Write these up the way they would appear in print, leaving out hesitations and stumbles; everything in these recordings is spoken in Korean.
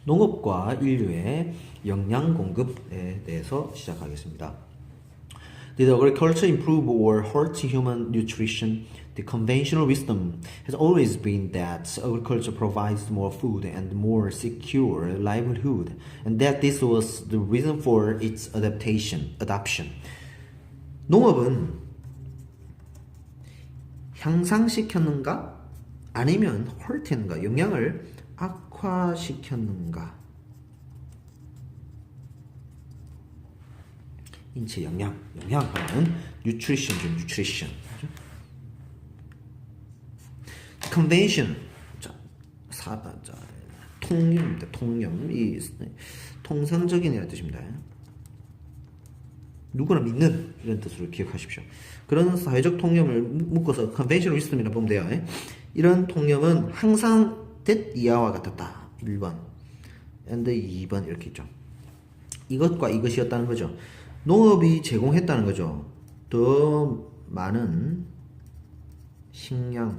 농업과 인류의 영양 공급에 대해서 시작하겠습니다. Did agriculture improve or hurt human nutrition? The conventional wisdom has always been that agriculture provides more food and more secure livelihood, and that this was the reason for its adoption. 농업은 향상시켰는가? 아니면 hurt했는가? 영양을 악화시켰는가? 인체 영양하면 nutrition죠, nutrition. convention, 통념입니다. 통념, 이 통상적인이라는 뜻입니다. 누구나 믿는 이런 뜻으로 기억하십시오. 그런 사회적 통념을 묶어서 conventional wisdom이라고 보면 돼요. 이런 통념은 항상 that 이하와 같았다. 1번 and 2번 이렇게 있죠. 이것과 이것이었다는 거죠. 농업이 제공했다는 거죠. 더 많은 식량과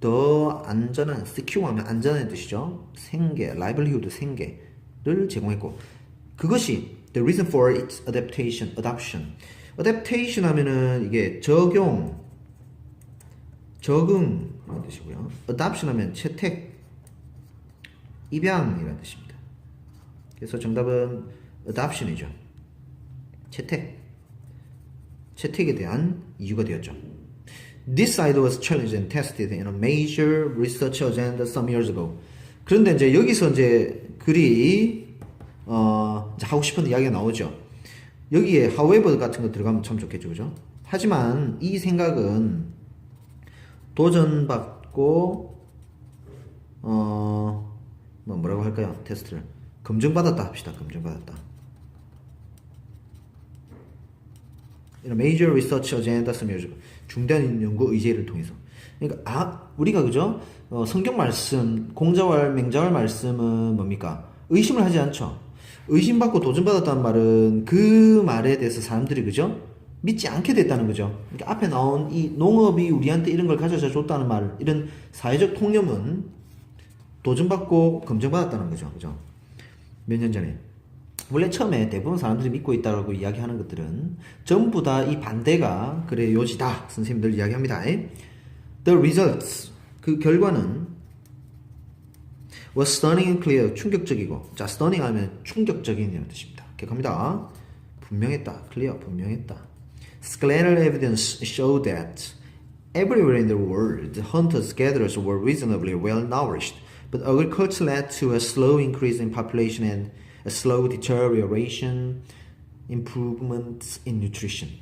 더 안전한, secure 하면 안전한 뜻이죠. 생계, livelihood, 생계를 제공했고, 그것이 the reason for its adoption. adaptation 하면은 이게 적용이라는 뜻이고요. adoption 하면 채택, 입양이라는 뜻입니다. 그래서 정답은 adoption이죠. 채택에 대한 이유가 되었죠. This idea was challenged and tested in a major research agenda some years ago. 그런데 이제 여기서 이제 글이 이제 하고 싶은 이야기가 나오죠. 여기에 however 같은 거 들어가면 참 좋겠죠, 그죠? 하지만 이 생각은 도전받고 뭐라고 할까요? 테스트를 검증받았다 합시다. 검증받았다. In a major research agenda some years ago. 중대한 연구 의제를 통해서. 그러니까 우리가 그죠? 성경 말씀, 공자왈, 맹자왈 말씀은 뭡니까? 의심을 하지 않죠. 의심받고 도전받았다는 말은 그 말에 대해서 사람들이 그죠? 믿지 않게 됐다는 거죠. 그러니까 앞에 나온 이 농업이 우리한테 이런 걸 가져다 줬다는 말, 이런 사회적 통념은 도전받고 검증받았다는 거죠. 그죠? 몇 년 전에. 원래 처음에 대부분 사람들이 믿고 있다고 이야기하는 것들은 전부 다 이 반대가 그래 요지다 선생님들 이야기합니다. The results, 그 결과는 was stunning and clear, 충격적이고, 자 stunning 하면 충격적인이라는 뜻입니다. 기억합니다. 분명했다, clear, 분명했다. Scleral evidence showed that everywhere in the world hunters-gatherers were reasonably well nourished, but agriculture led to a slow increase in population and a slow deterioration, improvements in nutrition.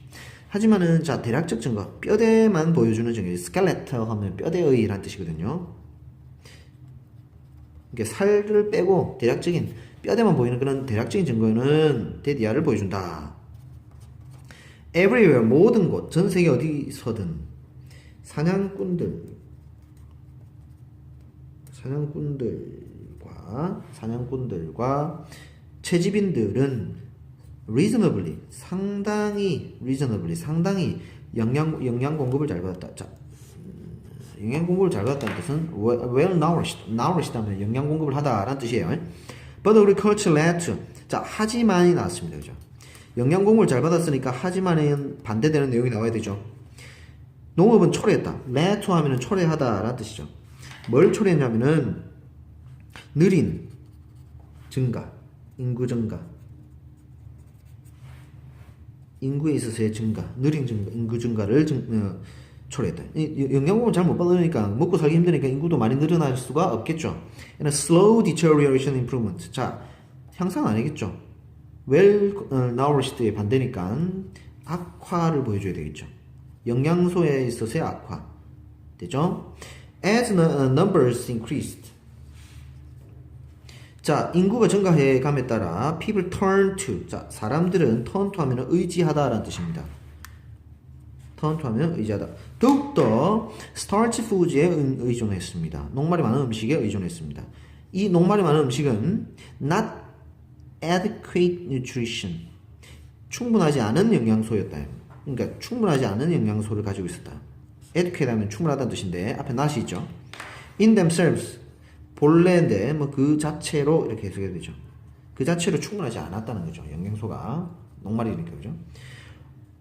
하지만은 자 대략적 증거, 뼈대만 보여주는 증거, skeletal 하면 뼈대의라는 뜻이거든요. 이게 살을 빼고 대략적인 뼈대만 보이는 그런 대략적인 증거는 대디아를 보여준다. Everywhere, 모든 곳, 전 세계 어디서든 사냥꾼들과 채집인들은 reasonably, 상당히 영양 공급을 잘 받았다. 자, 영양 공급을 잘 받았다는 뜻은 well nourished 하면 영양 공급을 하다라는 뜻이에요. But agriculture led to, 자 하지만이 나왔습니다. 그죠? 영양 공급을 잘 받았으니까 하지만은 반대되는 내용이 나와야 되죠. 농업은 초래했다. led to 하면은 초래하다라는 뜻이죠. 뭘 초래했냐면은 느린 증가, 인구 증가, 인구에 있어서의 증가, 느린 증가, 인구 증가를 초래했다. 영양공급을 잘 못 받으니까 먹고 살기 힘드니까 인구도 많이 늘어날 수가 없겠죠. And a slow deterioration improvement. 자, 향상 아니겠죠. well nourished의 반대니까 악화를 보여줘야 되겠죠. 영양소에 있어서의 악화. 되죠? As numbers increased. 자, 인구가 증가해 감에 따라 people turn to. 자, 사람들은 turn to 하면 의지하다라는 뜻입니다. turn to 하면 의지하다. 더욱더 starch foods에 의존했습니다. 녹말이 많은 음식에 의존했습니다. 이 녹말이 많은 음식은 not adequate nutrition. 충분하지 않은 영양소였다. 그러니까 충분하지 않은 영양소를 가지고 있었다. adequate 하면 충분하다는 뜻인데 앞에 not이 있죠. in themselves 본래인데 뭐 그 자체로 이렇게 해석이 되죠. 그 자체로 충분하지 않았다는 거죠. 영양소가 녹말이니까 그죠.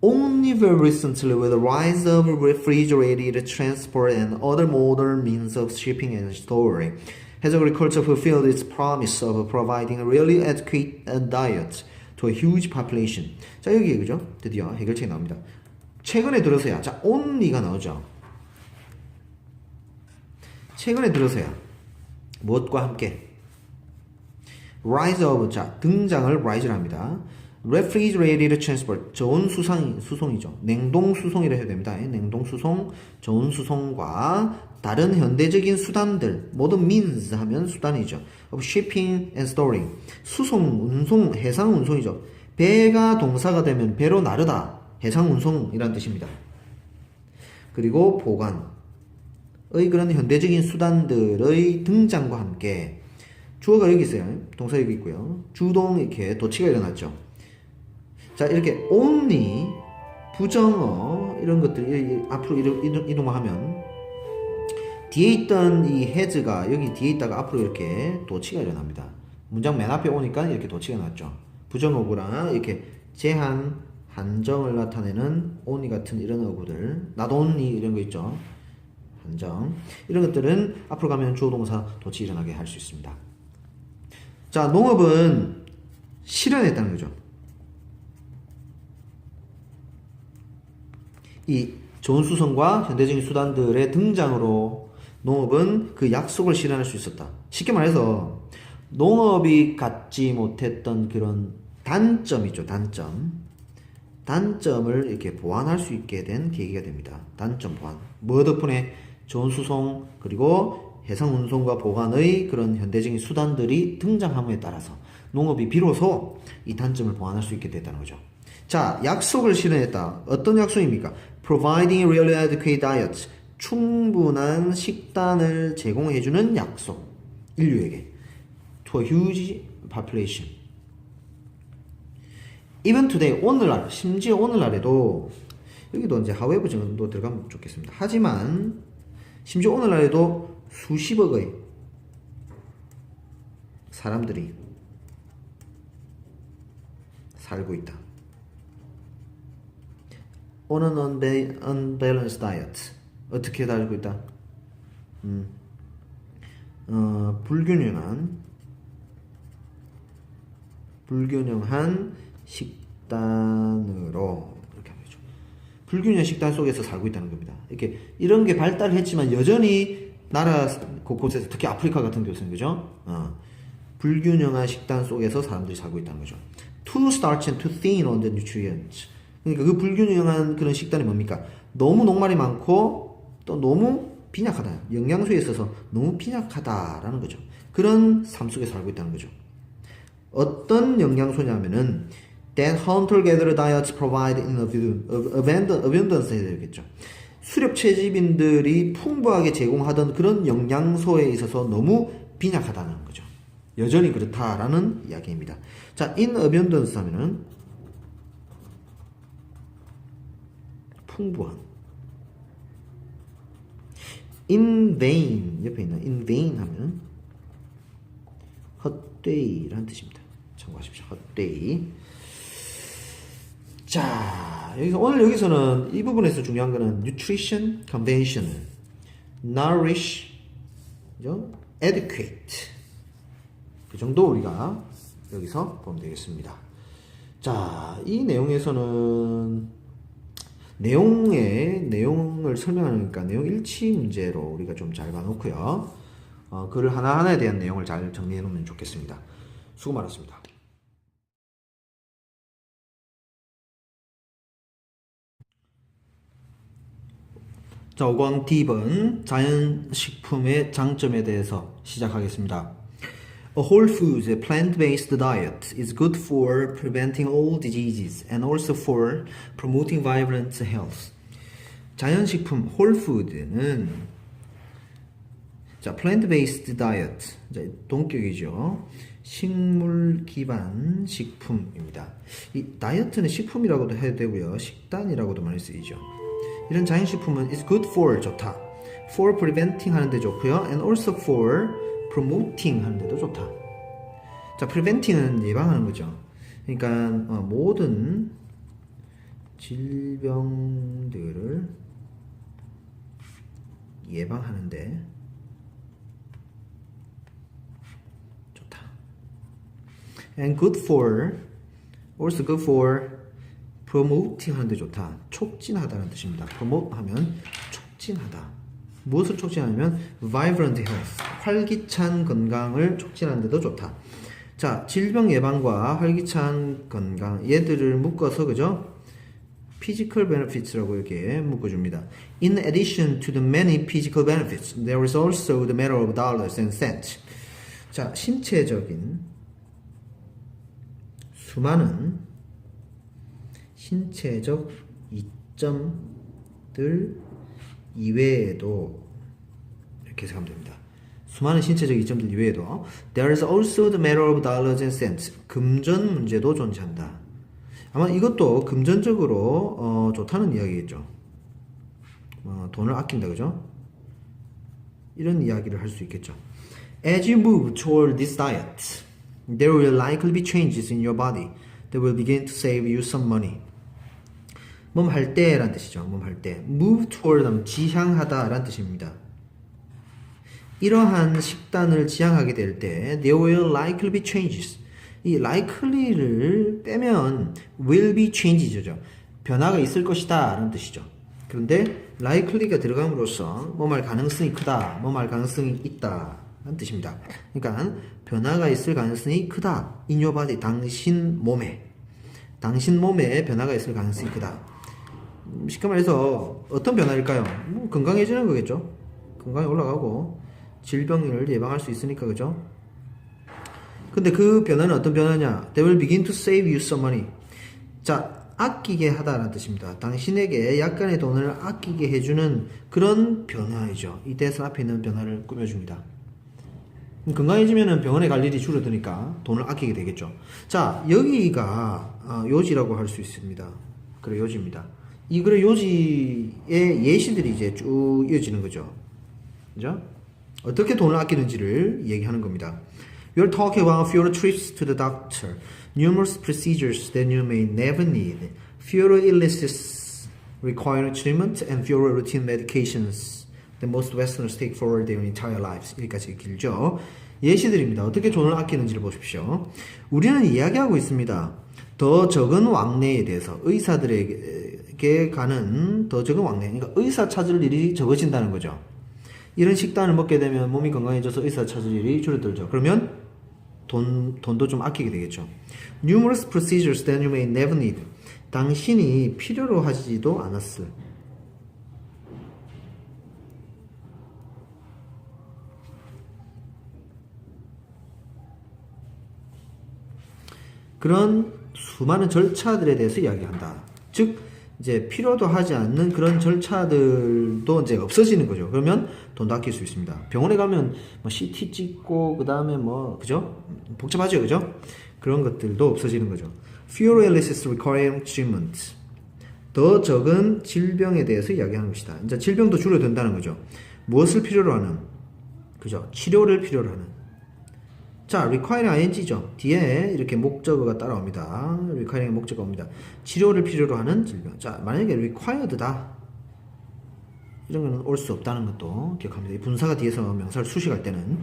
Only very recently, with the rise of refrigerated transport and other modern means of shipping and storing, has agriculture fulfilled its promise of providing a really adequate diet to a huge population. 자, 여기에 그죠? 드디어 해결책이 나옵니다. 최근에 들어서야, 자, only가 나오죠. 최근에 들어서야 무엇과 함께 rise of, 자, 등장을 rise를 합니다. refrigerated transport, 저온 수송이죠. 냉동 수송이라 해야 됩니다. 냉동 수송, 저온 수송과 다른 현대적인 수단들, 모든 means 하면 수단이죠. of shipping and storing, 수송, 운송, 해상 운송이죠. 배가 동사가 되면 배로 나르다, 해상 운송이란 뜻입니다. 그리고 보관의 그런 현대적인 수단들의 등장과 함께 주어가 여기 있어요. 동사 여기 있고요. 주동 이렇게 도치가 일어났죠. 자, 이렇게 only, 부정어 이런 것들이 앞으로 이동하면 뒤에 있던 이 has가 여기 뒤에 있다가 앞으로 이렇게 도치가 일어납니다. 문장 맨 앞에 오니까 이렇게 도치가 났죠. 부정어구랑 이렇게 제한, 한정을 나타내는 only 같은 이런 어구들, not only 이런 거 있죠. 한정. 이런 것들은 앞으로 가면 주어 동사 도치 일어나게 할 수 있습니다. 자, 농업은 실현했다는 거죠. 이 좋은 수성과 현대적인 수단들의 등장으로 농업은 그 약속을 실현할 수 있었다. 쉽게 말해서 농업이 갖지 못했던 그런 단점이죠. 단점을 이렇게 보완할 수 있게 된 계기가 됩니다. 단점 보완. 뭐 덕분에 좋은 수송 그리고 해상 운송과 보관의 그런 현대적인 수단들이 등장함에 따라서 농업이 비로소 이 단점을 보완할 수 있게 됐다는 거죠. 자, 약속을 실현했다. 어떤 약속입니까? Providing really adequate diet. 충분한 식단을 제공해주는 약속. 인류에게. To a huge population. Even today, 오늘날, 심지어 오늘날에도, 여기도 이제 however 정도 들어가면 좋겠습니다. 하지만, 심지어 오늘날에도 수십억의 사람들이 살고 있다. On an unbalanced diet. 어떻게 살고 있다? 불균형한 식단으로 이렇게 하면 되죠. 불균형 식단 속에서 살고 있다는 겁니다. 이렇게 이런 게 발달했지만 여전히 나라 곳곳에서 특히 아프리카 같은 곳은 그죠? 불균형한 식단 속에서 사람들이 살고 있다는 거죠. Too starch and too thin on the nutrients. 그러니까 그 불균형한 그런 식단이 뭡니까? 너무 녹말이 많고 또 너무 빈약하다. 영양소에 있어서 너무 빈약하다라는 거죠. 그런 삶 속에 살고 있다는 거죠. 어떤 영양소냐면은 that hunter-gatherer diets provide in abundance 해야 되겠죠. 수렵채집인들이 풍부하게 제공하던 그런 영양소에 있어서 너무 빈약하다는 거죠. 여전히 그렇다라는 이야기입니다. 자, in abundance 하면은 풍부한. in vain 옆에 있는 in vain 하면 헛되이라는 뜻입니다. 참고하십시오. 헛되이. 자, 여기서는 이 부분에서 중요한 거는 nutrition, conventional, nourish, adequate. 그 정도 우리가 여기서 보면 되겠습니다. 자, 이 내용에서는 내용을 설명하니까 내용 일치 문제로 우리가 좀 잘 봐놓고요. 글 하나하나에 대한 내용을 잘 정리해 놓으면 좋겠습니다. 수고 많았습니다. 자, 5강 D번 자연식품의 장점에 대해서 시작하겠습니다. A whole food, plant-based diet is good for preventing all diseases and also for promoting vibrant health. 자연식품 whole food는 자, plant-based diet, 동격이죠. 식물 기반 식품입니다. 이 다이어트는 식품이라고도 해도 되고요. 식단이라고도 많이 쓰이죠. 이런 자연식품은 is good for 좋다. for preventing 하는데 좋고요. and also for promoting 하는데도 좋다. 자, preventing은 예방하는 거죠. 그러니까 모든 질병들을 예방하는데 좋다. And good for, also good for promoting 하는데 좋다. 촉진하다는 뜻입니다. promote 하면 촉진하다. 무엇을 촉진하냐면 vibrant health, 활기찬 건강을 촉진하는 데도 좋다. 자, 질병 예방과 활기찬 건강, 얘들을 묶어서, 그죠? physical benefits라고 이렇게 묶어줍니다. In addition to the many physical benefits, there is also the matter of dollars and cents. 자, 신체적인 수많은 신체적 이점들 이외에도 이렇게 해석하면 됩니다. 수많은 신체적 이점들 이외에도 there is also the matter of dollars and cents. 금전 문제도 존재한다. 아마 이것도 금전적으로 좋다는 이야기겠죠. 돈을 아낀다, 그죠? 이런 이야기를 할 수 있겠죠. As you move toward this diet, there will likely be changes in your body that will begin to save you some money. 몸할 때란 뜻이죠. 몸할 때. Move toward 하면 지향하다 라는 뜻입니다. 이러한 식단을 지향하게 될 때 there will likely be changes. 이 likely를 빼면 will be changes죠. 변화가 있을 것이다 라는 뜻이죠. 그런데 likely가 들어감으로써 뭐할 가능성이 크다, 뭐할 가능성이 있다 라는 뜻입니다. 그러니까 변화가 있을 가능성이 크다. in your body, 당신 몸에 변화가 있을 가능성이 크다. 쉽게 말해서 어떤 변화일까요? 뭐 건강해지는 거겠죠. 건강이 올라가고 질병을 예방할 수 있으니까, 그죠? 근데 그 변화는 어떤 변화냐? They will begin to save you some money. 자, 아끼게 하다라는 뜻입니다. 당신에게 약간의 돈을 아끼게 해주는 그런 변화이죠. 이 대선 앞에 있는 변화를 꾸며줍니다. 건강해지면 병원에 갈 일이 줄어드니까 돈을 아끼게 되겠죠. 자, 여기가 요지라고 할 수 있습니다. 그래, 요지입니다. 이 글의 요지의 예시들이 이제 쭉 이어지는 거죠. 그죠? 어떻게 돈을 아끼는지를 얘기하는 겁니다. We are talking about fewer trips to the doctor, numerous procedures that you may never need, fewer illnesses requiring treatment, and fewer routine medications that most Westerners take for their entire lives. 여기까지 길죠. 예시들입니다. 어떻게 돈을 아끼는지를 보십시오. 우리는 이야기하고 있습니다. 더 적은 왕래에 대해서 의사들에게 가는 더 적은 왕래, 그러니까 의사 찾을 일이 적어진다는 거죠. 이런 식단을 먹게 되면 몸이 건강해져서 의사 찾을 일이 줄어들죠. 그러면 돈도 좀 아끼게 되겠죠. Numerous procedures that you may never need. 당신이 필요로 하지도 않았을. 그런 수많은 절차들에 대해서 이야기한다. 즉, 이제 필요도 하지 않는 그런 절차들도 이제 없어지는 거죠. 그러면 돈도 아낄 수 있습니다. 병원에 가면 뭐 CT 찍고 그다음에 뭐 그죠? 복잡하죠, 그죠? 그런 것들도 없어지는 거죠. Fewer illnesses requiring treatment. 더 적은 질병에 대해서 이야기하는 것이다. 이제 질병도 줄어든다는 거죠. 무엇을 필요로 하는? 그죠? 치료를 필요로 하는. 자, require ing죠. 뒤에 이렇게 목적어가 따라옵니다. require의 목적어가 옵니다. 치료를 필요로 하는 질병. 자, 만약에 required다. 이런 거는 올 수 없다는 것도 기억합니다. 이 분사가 뒤에서 명사를 수식할 때는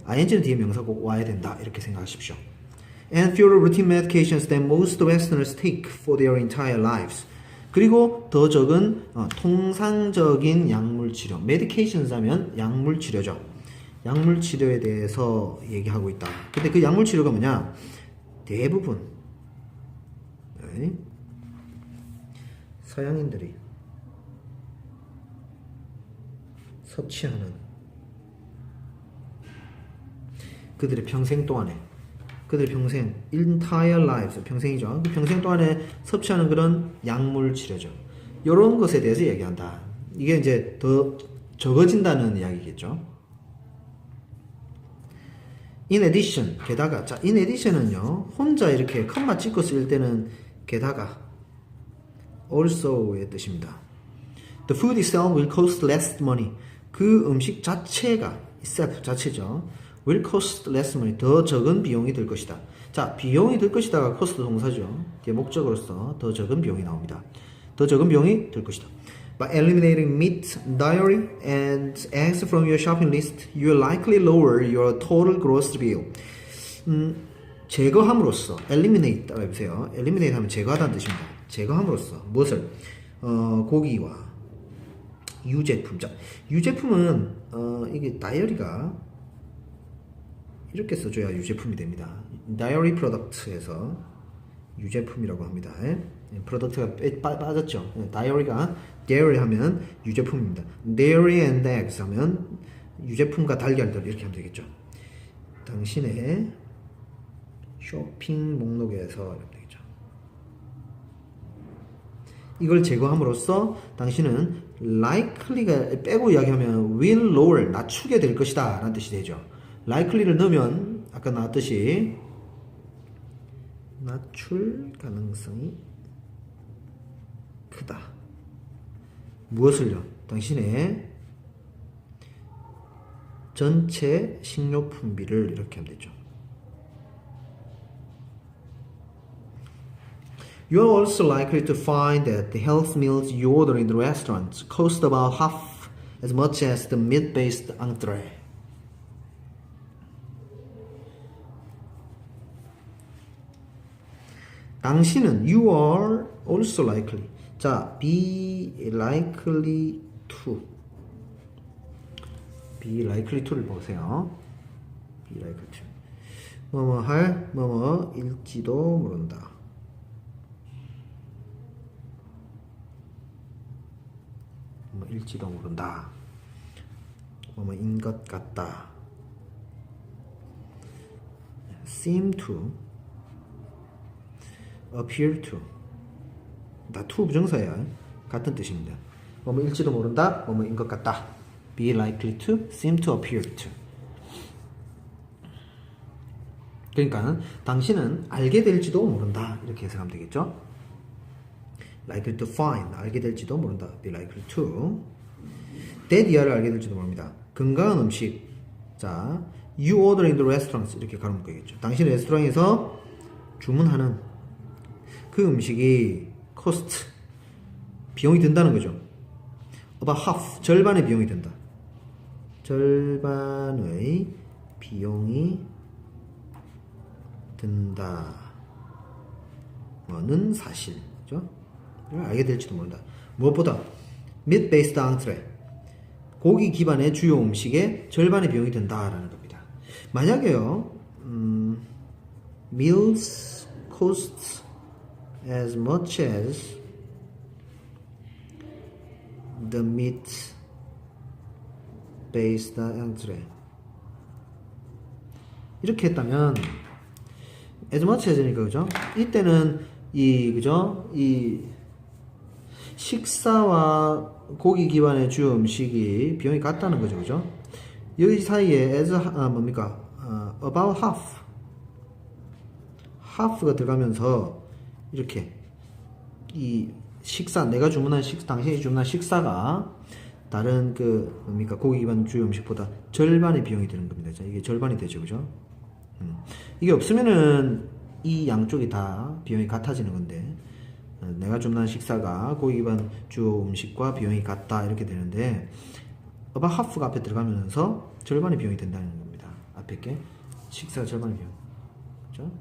ing는 뒤에 명사가 꼭 와야 된다. 이렇게 생각하십시오. And fewer routine medications than most Westerners take for their entire lives. 그리고 더 적은 통상적인 약물 치료. medications 하면 약물 치료죠. 약물 치료에 대해서 얘기하고 있다. 근데 그 약물 치료가 뭐냐? 대부분 서양인들이 섭취하는 그들의 평생 동안에 그들의 평생 entire lives 평생이죠. 그 평생 동안에 섭취하는 그런 약물 치료죠. 이런 것에 대해서 얘기한다. 이게 이제 더 적어진다는 이야기겠죠. In addition, 게다가. 자, in addition은요, 혼자 이렇게 컴마 찍고 쓸 때는 게다가, also의 뜻입니다. The food itself will cost less money. 그 음식 자체가, itself 자체죠. will cost less money. 더 적은 비용이 들 것이다. 자, 비용이 들 것이다가 cost 동사죠. 뒤에 목적으로서 더 적은 비용이 나옵니다. 더 적은 비용이 들 것이다. By eliminating meat, dairy, and eggs from your shopping list, you will likely lower your total gross bill. 제거함으로써 eliminate 따라 해보세요. eliminate 하면 제거하다는 뜻입니다. 제거함으로써 무엇을? 고기와 유제품. 자, 유제품은 이게 다이어리가 이렇게 써줘야 유제품이 됩니다. 다이어리 프로덕트에서 유제품이라고 합니다. 프로덕트가 빠졌죠. 다이어리가 dairy 하면 유제품입니다. dairy and eggs 하면 유제품과 달걀들 이렇게 하면 되겠죠. 당신의 쇼핑 목록에서 이렇게 되겠죠. 이걸 제거함으로써 당신은 likely가 빼고 이야기하면 will lower 낮추게 될 것이다 라는 뜻이 되죠. likely를 넣으면 아까 나왔듯이 낮출 가능성이 크다. 무엇을요? 당신의 전체 식료품비를 이렇게 하면 되죠. You are also likely to find that the health meals you order in the restaurants cost about half as much as the meat-based entree. 당신은 you are also likely. 자, be likely to. be likely to를 보세요. be likely to. 뭐뭐 할, 뭐뭐일지도 모른다. 일지도 모른다. 뭐뭐인 것 같다. seem to, appear to. 다 to 부정사야. 같은 뜻입니다. 뭐뭐일지도 모른다. 뭐뭐인 것 같다. be likely to, seem to, appear to. 그러니까 당신은 알게 될지도 모른다. 이렇게 해석하면 되겠죠. likely to find, 알게 될지도 모른다. be likely to. that 이하를 알게 될지도 모릅니다. 건강한 음식. 자, you order in the restaurants 이렇게 가로 묶어야겠죠. 당신 레스토랑에서 주문하는 그 음식이 cost, 비용이 든다는 거죠. about half, 절반의 비용이 든다. 절반의 비용이 든다. 는 사실이죠. 알게 될지도 모른다. 무엇보다 meat-based entree, 고기 기반의 주요 음식의 절반의 비용이 든다라는 겁니다. 만약에요, meals cost as much as the meat-based entree 이렇게 했다면 as much as니까 그죠? 이때는 그죠? 이 식사와 고기 기반의 주요 음식이 비용이 같다는 거죠, 그죠? 여기 사이에 as 뭡니까? about half가 들어가면서 이렇게 이 식사, 내가 주문한 당신이 주문한 식사가 다른 그 뭡니까? 고기 기반 주요 음식보다 절반의 비용이 드는 겁니다. 자, 이게 절반이 되죠, 그죠? 이게 없으면은 이 양쪽이 다 비용이 같아지는 건데, 내가 주문한 식사가 고기 기반 주요 음식과 비용이 같다 이렇게 되는데, about half가 앞에 들어가면서 절반의 비용이 된다는 겁니다. 앞에 게 식사가 절반의 비용. 그렇죠?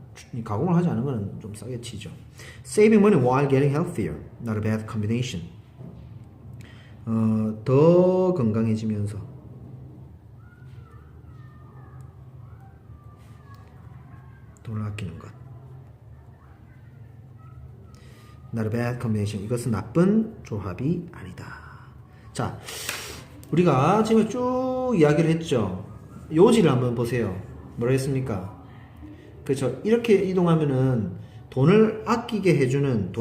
가공을 하지 않은 거는 좀 싸게 치죠. Saving money while getting healthier, not a bad combination. 더 건강해지면서 돈을 아끼는 것. Not a bad combination. 이것은 나쁜 조합이 아니다. 자, 우리가 지금 쭉 이야기를 했죠. 요지를 한번 보세요. 뭐라 했습니까? 그렇죠. 이렇게 이동하면은 돈을 아끼게 해주는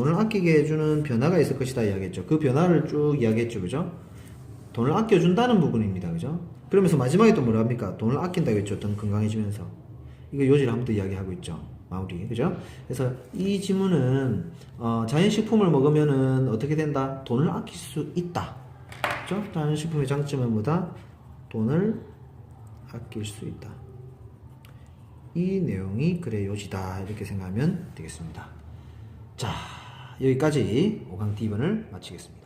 변화가 있을 것이다 이야기했죠. 그 변화를 쭉 이야기했죠. 그죠? 돈을 아껴준다는 부분입니다. 그죠? 그러면서 마지막에 또 뭐라 합니까? 돈을 아낀다고 했죠. 돈 건강해지면서. 이거 요지를 한 번 더 이야기하고 있죠. 마무리. 그죠? 그래서 이 지문은, 자연식품을 먹으면은 어떻게 된다? 돈을 아낄 수 있다. 그죠? 자연식품의 장점은 뭐다? 돈을 아낄 수 있다. 이 내용이 글의 요지다 이렇게 생각하면 되겠습니다. 자, 여기까지 5강 D번을 마치겠습니다.